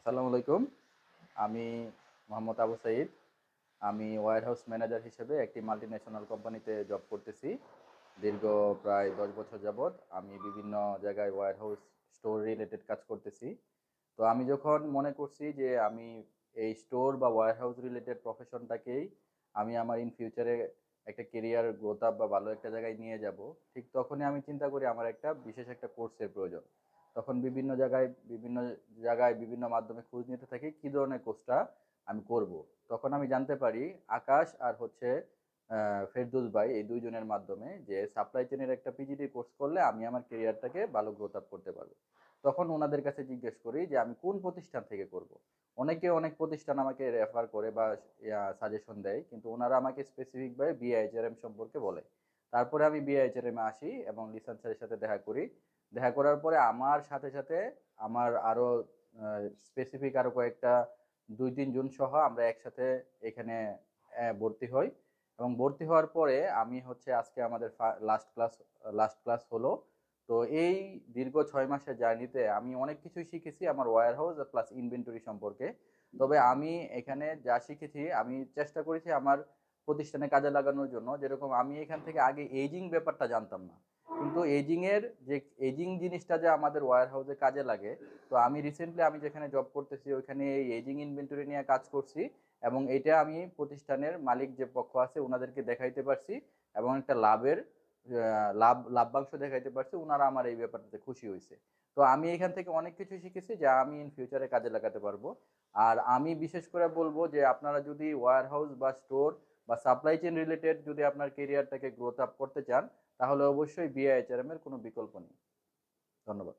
আসসালামু আলাইকুম। আমি মোহাম্মদ আবু সাঈদ। আমি ওয়্যারহাউস ম্যানেজার হিসেবে একটি মাল্টিন্যাশনাল কোম্পানিতে জব করতেছি। দীর্ঘ প্রায় ১০ বছর যাবৎ আমি বিভিন্ন জায়গায় ওয়্যারহাউস স্টোর রিলেটেড কাজ করতেছি। তো আমি যখন মনে করছি যে আমি এই স্টোর বা ওয়্যারহাউস রিলেটেড প্রফেশনটাকেই আমি আমার ইন ফিউচারে একটা কেরিয়ার গ্রোথ আপ বা ভালো একটা জায়গায় নিয়ে যাব, ঠিক তখনই আমি চিন্তা করি আমার একটা বিশেষ একটা কোর্সের প্রয়োজন। তখন বিভিন্ন জায়গায় বিভিন্ন মাধ্যমে খোঁজ নিতে থাকি কী ধরনের কোর্সটা আমি করব। তখন আমি জানতে পারি আকাশ আর হচ্ছে ফেরদৌস ভাই, এই দুইজনের মাধ্যমে, যে সাপ্লাই চেনের একটা পিজিডি কোর্স করলে আমি আমার কেরিয়ারটাকে ভালো গ্রোথ আপ করতে পারবো। তখন ওনাদের কাছে জিজ্ঞেস করি যে আমি কোন প্রতিষ্ঠান থেকে করব। অনেকে অনেক প্রতিষ্ঠান আমাকে রেফার করে বা সাজেশন দেয়, কিন্তু ওনারা আমাকে স্পেসিফিকভাবে বিআইএচআরএম সম্পর্কে বলে। তারপরে আমি বিআইএচআরএম এ আসি এবং লিসান স্যারের সাথে দেখা করি। দেখা করার পরে আমার সাথে সাথে আমার আরও স্পেসিফিক আরও কয়েকটা ২-৩ জন সহ আমরা একসাথে এখানে ভর্তি হই। এবং ভর্তি হওয়ার পরে আমি হচ্ছে আজকে আমাদের লাস্ট ক্লাস হলো। তো এই দীর্ঘ ৬ মাসের জার্নিতে আমি অনেক কিছুই শিখেছি আমার ওয়্যার হাউস প্লাস ইনভেন্টরি সম্পর্কে। তবে আমি এখানে যা শিখেছি আমি চেষ্টা করেছি আমার প্রতিষ্ঠানে কাজে লাগানোর জন্য। যেরকম আমি এখান থেকে আগে এইজিং ব্যাপারটা জানতাম না, কিন্তু এইজিং জিনিসটা যে আমাদের ওয়্যার হাউসে কাজে লাগে, তো আমি রিসেন্টলি আমি যেখানে জব করতেছি ওইখানে এই এইজিং ইনভেন্টরি নিয়ে কাজ করছি। এবং এটা আমি প্রতিষ্ঠানের মালিক যে পক্ষ আছে ওনাদেরকে দেখাইতে পারছি এবং একটা লাভবাংশ দেখাইতে পারছি। ওনারা আমার এই ব্যাপারটাতে খুশি হয়েছে। তো আমি এখান থেকে অনেক কিছু শিখেছি যা আমি ইন ফিউচারে কাজে লাগাতে পারবো। আর আমি বিশেষ করে বলবো যে আপনারা যদি ওয়্যার হাউস বা স্টোর বা সাপ্লাই চেইন রিলেটেড যদি আপনার কেরিয়ারটাকে গ্রোথ আপ করতে চান, তাহলে অবশ্যই বিআইএচআরএম এর কোনো বিকল্প নেই। ধন্যবাদ।